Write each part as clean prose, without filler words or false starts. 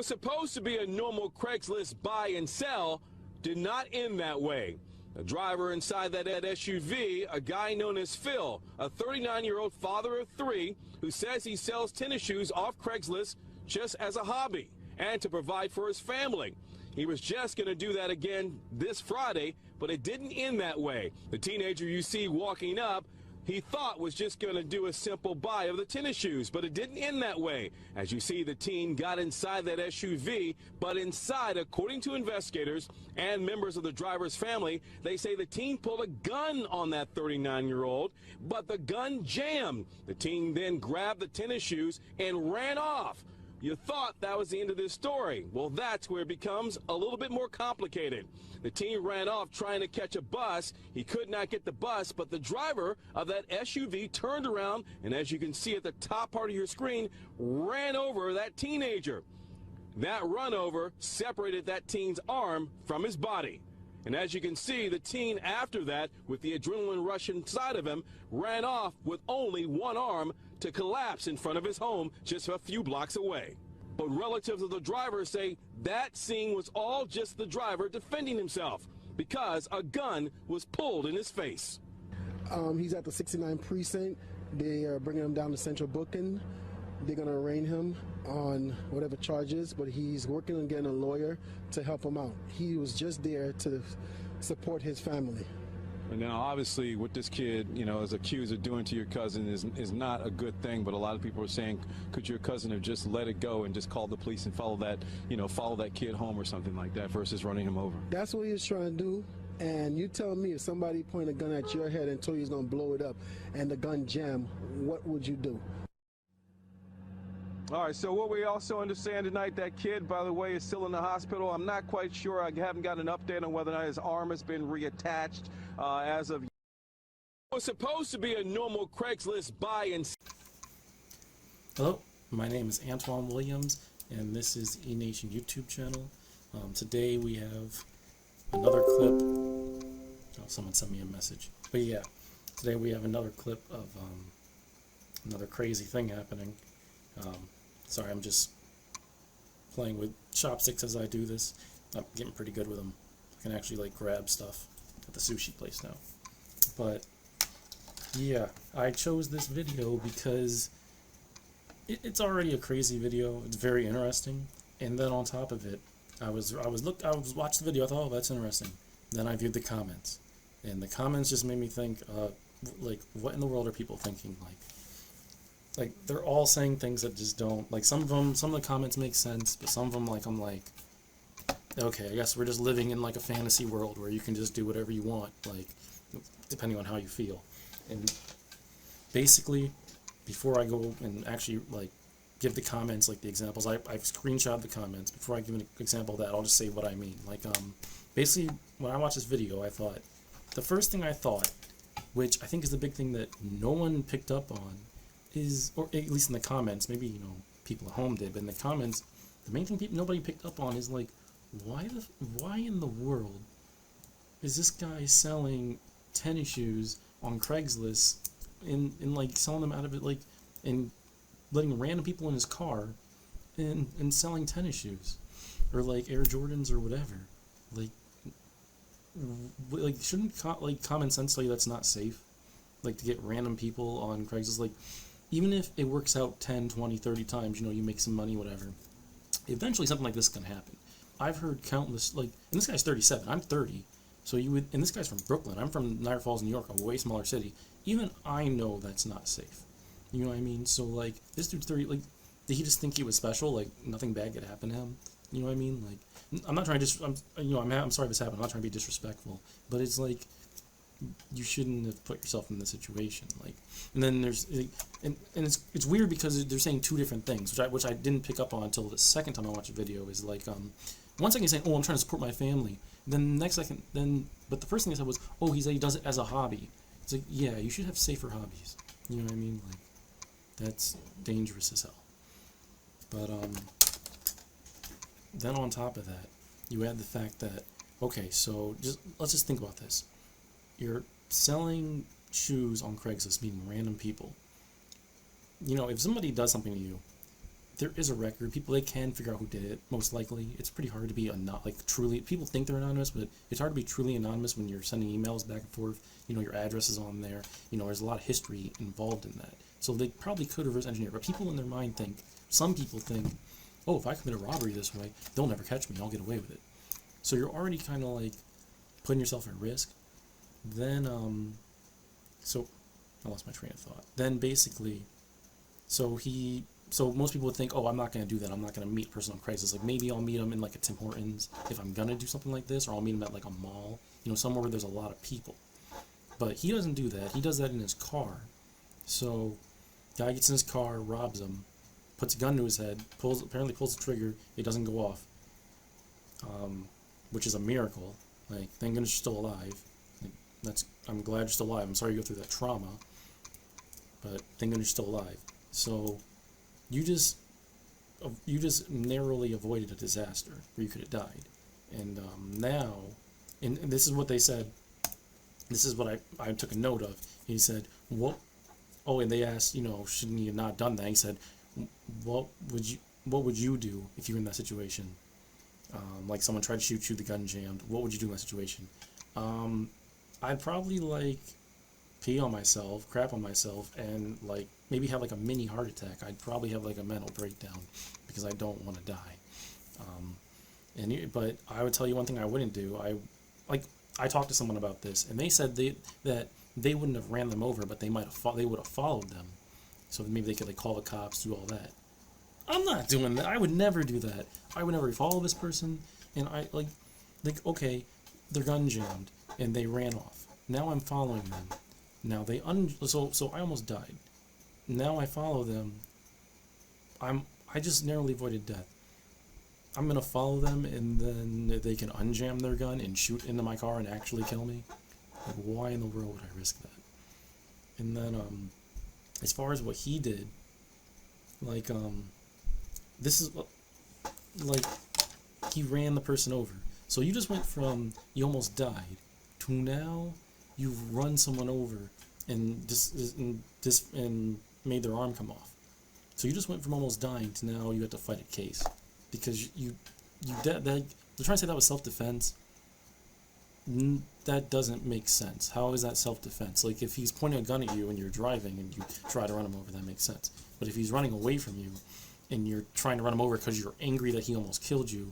Was supposed to be a normal Craigslist buy and sell did not end that way. The driver inside that SUV, a guy known as Phil, a 39-year-old father of three who says he sells tennis shoes off Craigslist just as a hobby and to provide for his family. He was just going to do that again this Friday, but it didn't end that way. The teenager you see walking up, he thought was just going to do a simple buy of the tennis shoes, but it didn't end that way. As you see, the teen got inside that SUV, but inside, according to investigators and members of the driver's family, they say the teen pulled a gun on that 39-year-old, but the gun jammed. The teen then grabbed the tennis shoes and ran off. You thought that was the end of this story. Well, that's where it becomes a little bit more complicated. The teen ran off trying to catch a bus. He could not get the bus, but the driver of that SUV turned around, and as you can see at the top part of your screen, ran over that teenager. That run over separated that teen's arm from his body. And as you can see, the teen after that, with the adrenaline rush inside of him, ran off with only one arm to collapse in front of his home just a few blocks away. But relatives of the driver say that scene was all just the driver defending himself because a gun was pulled in his face. He's at the 69 precinct. They are bringing him down to central booking. They're going to arraign him on whatever charges, but he's working on getting a lawyer to help him out. He was just there to support his family. Now, obviously, what this kid, is accused of doing to your cousin is not a good thing. But a lot of people are saying, could your cousin have just let it go and just called the police and follow that kid home or something like that versus running him over? That's what he was trying to do. And you tell me, if somebody pointed a gun at your head and told you he's going to blow it up and the gun jammed, what would you do? All right, so what we also understand tonight, that kid, by the way, is still in the hospital. I'm not quite sure. I haven't got an update on whether or not his arm has been reattached as of. It was supposed to be a normal Craigslist buy and sell. Hello, my name is Antoine Williams, and this is E-Nation YouTube channel. Today we have another clip. Oh, someone sent me a message. But yeah, today we have another clip of another crazy thing happening. Sorry, I'm just playing with chopsticks as I do this. I'm getting pretty good with them. I can actually grab stuff at the sushi place now. But yeah, I chose this video because it's already a crazy video. It's very interesting, and then on top of it, I was watching the video. I thought, oh, that's interesting. Then I viewed the comments, and the comments just made me think, what in the world are people thinking? Like they're all saying things that just don't, some of the comments make sense, but some of them, I'm like, okay, I guess we're just living in a fantasy world where you can just do whatever you want, depending on how you feel. And basically, before I go and actually give the comments, the examples, I've screenshot the comments. Before I give an example of that, I'll just say what I mean. Basically, when I watched this video, I thought, the first thing I thought, which I think is the big thing that no one picked up on, is, or at least in the comments, maybe people at home did, but in the comments, the main thing nobody picked up on is why in the world is this guy selling tennis shoes on Craigslist and selling them out of it, and letting random people in his car and selling tennis shoes or Air Jordans or whatever. Shouldn't common sense tell you that's not safe? To get random people on Craigslist, even if it works out 10, 20, 30 times, you make some money, whatever, eventually something like this can happen. I've heard countless, and this guy's 37, I'm 30, so and this guy's from Brooklyn, I'm from Niagara Falls, New York, a way smaller city. Even I know that's not safe. You know what I mean? So, this dude's 30, did he just think he was special? Nothing bad could happen to him? You know what I mean? I'm not trying to, I'm sorry if this happened, I'm not trying to be disrespectful, but it's you shouldn't have put yourself in this situation. And then there's, and it's weird because they're saying two different things, which I didn't pick up on until the second time I watched the video. Is one second he's saying, oh, I'm trying to support my family. Then the next second, but the first thing I said was, oh, he does it as a hobby. It's yeah, you should have safer hobbies. You know what I mean? That's dangerous as hell. But then on top of that, you add the fact that, okay, so let's just think about this. You're selling shoes on Craigslist, meeting random people. If somebody does something to you, there is a record. People, they can figure out who did it. Most likely, it's pretty hard to be not like truly. People think they're anonymous, but it's hard to be truly anonymous when you're sending emails back and forth. You know, your address is on there. You know, there's a lot of history involved in that. So they probably could reverse engineer. But people in their mind think, some people think, oh, if I commit a robbery this way, they'll never catch me. I'll get away with it. So you're already kind of like putting yourself at risk. Then, so I lost my train of thought. Then basically, so most people would think, oh, I'm not going to do that. I'm not going to meet a person on Craigslist. Like, maybe I'll meet them in like a Tim Hortons if I'm going to do something like this, or I'll meet them at like a mall, you know, somewhere where there's a lot of people. But he doesn't do that. He does that in his car. So, guy gets in his car, robs him, puts a gun to his head, apparently pulls the trigger. It doesn't go off, which is a miracle. Like, thank goodness you're still alive. Like, I'm glad you're still alive. I'm sorry you go through that trauma, but thank goodness you're still alive. So, you just narrowly avoided a disaster where you could have died. And now, and this is what they said. This is what I took a note of. He said, "What?" Oh, and they asked, you know, shouldn't you have not done that? He said, "What would you do if you were in that situation? Like someone tried to shoot you, the gun jammed. What would you do in that situation?" I'd probably like pee on myself, crap on myself, and like maybe have like a mini heart attack. I'd probably have like a mental breakdown because I don't want to die. But I would tell you one thing I wouldn't do. I talked to someone about this, and they said that they wouldn't have ran them over, but they would have followed them. So maybe they could like call the cops, do all that. I'm not doing that. I would never do that. I would never follow this person, and I like okay, their gun jammed and they ran off. Now I'm following them. Now so I almost died. Now I follow them. I just narrowly avoided death. I'm gonna follow them, and then they can unjam their gun and shoot into my car and actually kill me. Like, why in the world would I risk that? And then, as far as what he did, like, this is like he ran the person over. So you just went from you almost died to now you've run someone over and made their arm come off. So you just went from almost dying to now you have to fight a case because they're trying to say that was self-defense. That doesn't make sense. How is that self-defense? Like, if he's pointing a gun at you and you're driving and you try to run him over, that makes sense. But if he's running away from you and you're trying to run him over because you're angry that he almost killed you,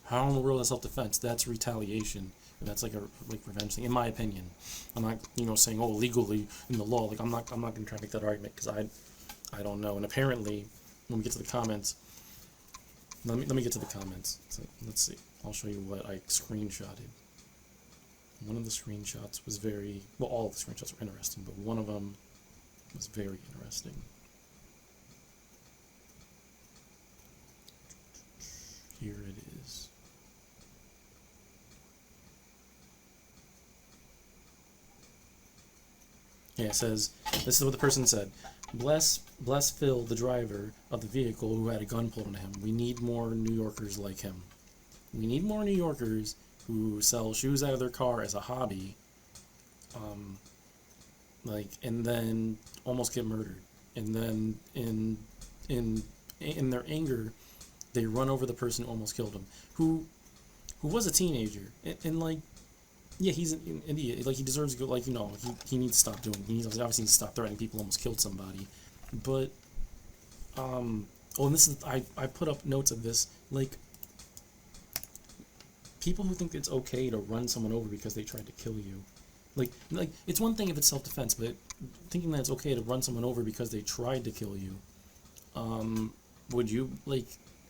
how in the world is self-defense? That's retaliation. That's like a revenge thing, in my opinion. I'm not, saying, oh, legally in the law. Like, I'm not going to try to make that argument because I don't know. And apparently, when we get to the comments, let me get to the comments. So, let's see. I'll show you what I screenshotted. One of the screenshots was all of the screenshots were interesting, but one of them was very interesting. Here it is. Yeah, it says, this is what the person said. Bless Phil, the driver of the vehicle who had a gun pulled on him. We need more New Yorkers like him. We need more New Yorkers who sell shoes out of their car as a hobby, and then almost get murdered. And then in their anger, they run over the person who almost killed him, who was a teenager. And yeah, he's an idiot. Like, he deserves to go, he needs to stop doing it. He obviously needs to stop threatening people who almost killed somebody. But, and this is, I put up notes of this, people who think it's okay to run someone over because they tried to kill you. Like it's one thing if it's self-defense, but thinking that it's okay to run someone over because they tried to kill you, would you,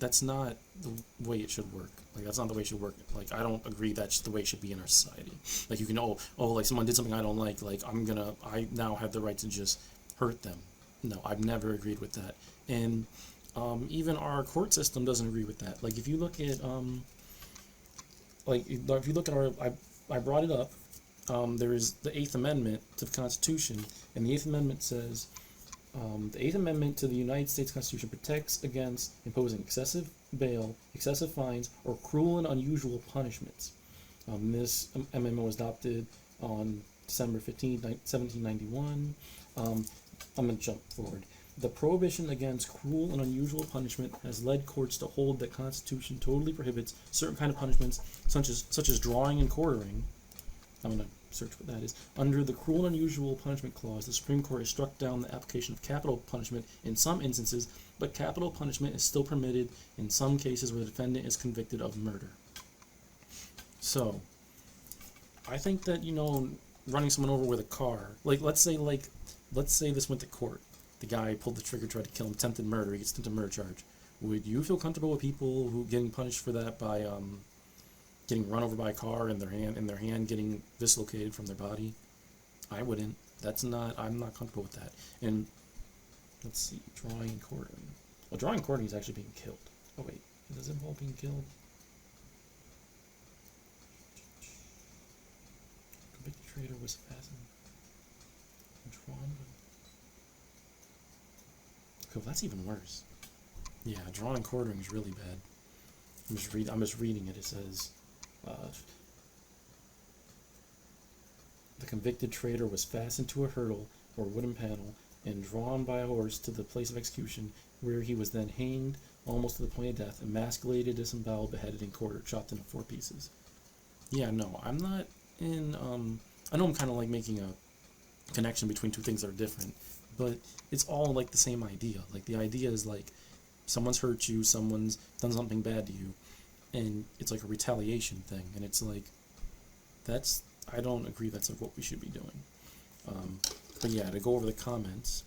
that's not the way it should work. That's not the way it should work. I don't agree that's the way it should be in our society. You can, someone did something I don't like, I now have the right to just hurt them. No, I've never agreed with that. And even our court system doesn't agree with that. If you look at, if you look at I brought it up, there is the 8th Amendment to the Constitution, and the 8th Amendment says, the 8th Amendment to the United States Constitution protects against imposing excessive bail, excessive fines, or cruel and unusual punishments. This amendment was adopted on December 15, 1791. I'm going to jump forward. The prohibition against cruel and unusual punishment has led courts to hold that Constitution totally prohibits certain kind of punishments, such as drawing and quartering. I'm going to search what that is. Under the cruel and unusual punishment clause, the Supreme Court has struck down the application of capital punishment in some instances, but capital punishment is still permitted in some cases where the defendant is convicted of murder. So, I think that, running someone over with a car, let's say this went to court. The guy pulled the trigger, tried to kill him, attempted murder, he gets attempted murder charge. Would you feel comfortable with people who getting punished for that by getting run over by a car and their hand getting dislocated from their body? I wouldn't. I'm not comfortable with that. And let's see, drawing and quartering. Well, drawing and quartering is actually being killed. Oh wait, does it involve being killed? Convicted traitor was fastened and drawn. Cool, that's even worse. Yeah, drawing and quartering is really bad. I'm just reading it. It says, the convicted traitor was fastened to a hurdle or wooden panel and drawn by a horse to the place of execution, where he was then hanged almost to the point of death, emasculated, disemboweled, beheaded, and quartered, chopped into 4 pieces. Yeah, no, I'm not in. I know I'm kind of like making a connection between two things that are different, but it's all like the same idea. Like, the idea is like someone's hurt you, someone's done something bad to you, and it's like a retaliation thing. And it's like, I don't agree that's like what we should be doing. But yeah, to go over the comments.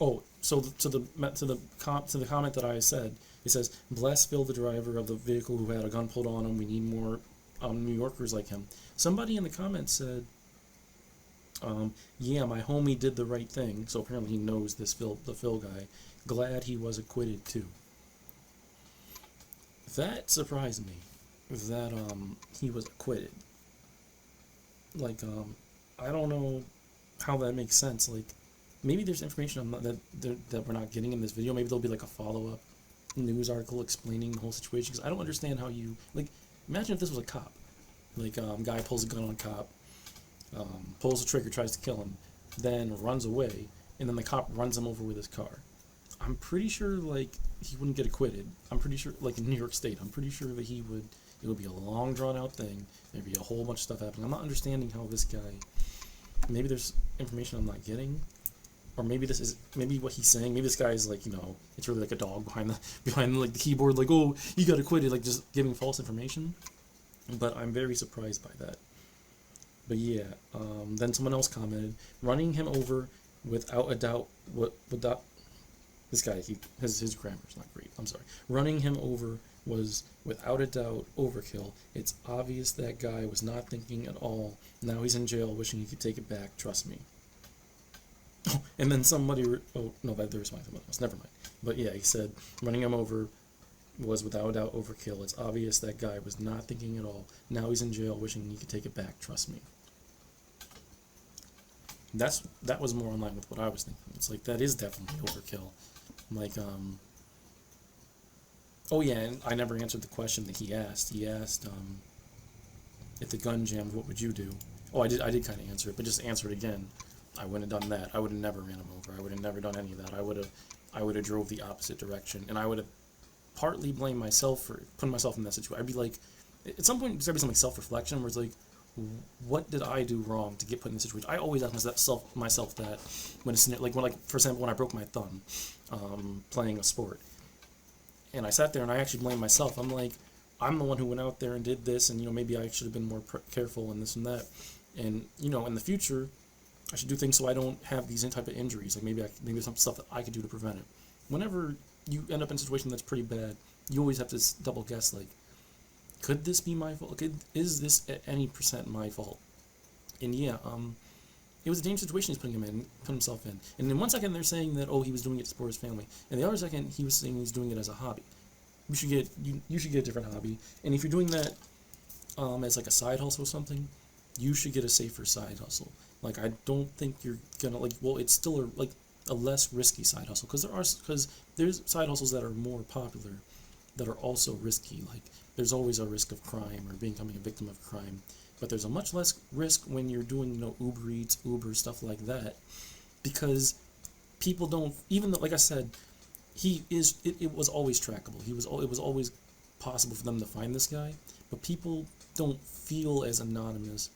Oh, so to the comment that I said, it says, "Bless Phil, the driver of the vehicle who had a gun pulled on him. We need more New Yorkers like him." Somebody in the comments said, "Yeah, my homie did the right thing." So apparently he knows the Phil guy. Glad he was acquitted too. That surprised me. That he was acquitted. Like, I don't know how that makes sense. Like, maybe there's information that we're not getting in this video. Maybe there'll be like a follow-up news article explaining the whole situation, because I don't understand how you, like, imagine if this was a cop. Like, guy pulls a gun on a cop, pulls the trigger, tries to kill him, then runs away, and then the cop runs him over with his car. I'm pretty sure, like, he wouldn't get acquitted. I'm pretty sure, like, in New York State, I'm pretty sure that it would be a long, drawn-out thing. There'd be a whole bunch of stuff happening. I'm not understanding how this guy, maybe there's information I'm not getting, or maybe what he's saying, maybe this guy's like, it's really like a dog behind like the keyboard, like, oh, you got acquitted, like, just giving false information. But I'm very surprised by that. But yeah, then someone else commented, running him over without a doubt, this guy, his grammar's not great, I'm sorry. Running him over was without a doubt overkill. It's obvious that guy was not thinking at all. Now he's in jail wishing he could take it back, trust me. Oh, and then somebody, oh no, there was something else, never mind. But yeah, he said, running him over was without a doubt overkill. It's obvious that guy was not thinking at all. Now he's in jail wishing he could take it back, trust me. That was more in line with what I was thinking. It's like, that is definitely overkill. Like, oh yeah, and I never answered the question that he asked. He asked, if the gun jammed, what would you do? Oh, I did kind of answer it, but just answer it again. I wouldn't have done that. I would have never ran him over. I would have never done any of that. I would have drove the opposite direction, and I would have partly blamed myself for putting myself in that situation. I'd be like, at some point, there's gotta be some like self-reflection where it's like, what did I do wrong to get put in this situation? I always ask myself that when it's for example, when I broke my thumb playing a sport, and I sat there and I actually blamed myself. I'm like, I'm the one who went out there and did this, and maybe I should have been more careful and this and that, and in the future, I should do things so I don't have these type of injuries. Like maybe there's some stuff that I could do to prevent it. Whenever you end up in a situation that's pretty bad, you always have to double guess, like, could this be my fault? Is this at any % my fault? And yeah, it was a dangerous situation he's put himself in. And in one second they're saying that, oh, he was doing it to support his family, and the other second he was saying he's doing it as a hobby. You should get a different hobby. And if you're doing that as like a side hustle or something, you should get a safer side hustle. Like, I don't think you're gonna it's still a less risky side hustle, because there's side hustles that are more popular that are also risky. Like, there's always a risk of crime or becoming a victim of crime. but there's a much less risk when you're doing, you know, Uber Eats, Uber, stuff like that, because people don't, even though, like I said, it was always trackable. It was always possible for them to find this guy, but people don't feel as anonymous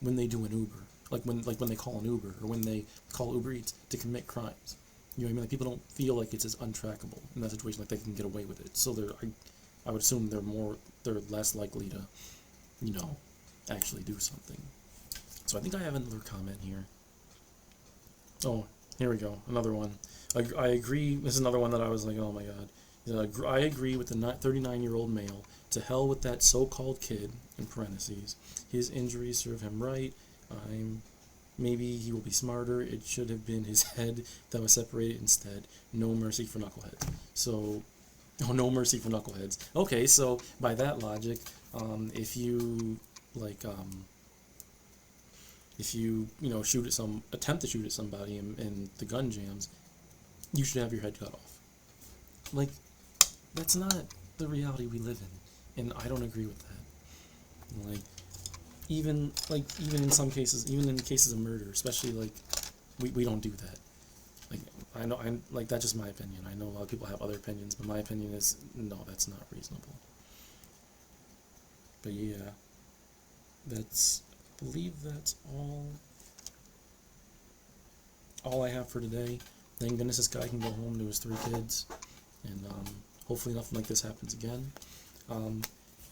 when they do an Uber, like when they call an Uber or when they call Uber Eats to commit crimes. You know what I mean? Like, people don't feel like it's as untrackable in that situation, like they can get away with it. So I would assume they're less likely to, you know, actually do something. So I think I have another comment here. Oh, here we go, another one. I agree. This is another one that I was like, oh my god. I agree with the 39-year-old male. To hell with that so-called kid, in parentheses. His injuries serve him right. Maybe he will be smarter. It should have been his head that was separated instead. No mercy for knuckleheads. So, oh, no mercy for knuckleheads. Okay, so by that logic, if you like, if you know, attempt to shoot at somebody and the gun jams, you should have your head cut off. Like, that's not the reality we live in, and I don't agree with that. Like, even in some cases, even in cases of murder, especially, like, we don't do that. Like, I know, that's just my opinion. I know a lot of people have other opinions, but my opinion is, no, that's not reasonable. But yeah, I believe that's all I have for today. Thank goodness this guy can go home to his 3 kids, and hopefully nothing like this happens again.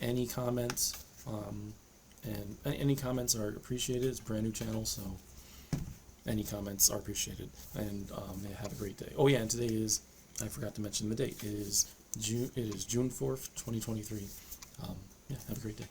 Any comments, and any comments are appreciated. It's a brand new channel, so any comments are appreciated. And yeah, have a great day. Oh yeah, and today is, I forgot to mention the date. It is June 4th, 2023. Yeah, have a great day.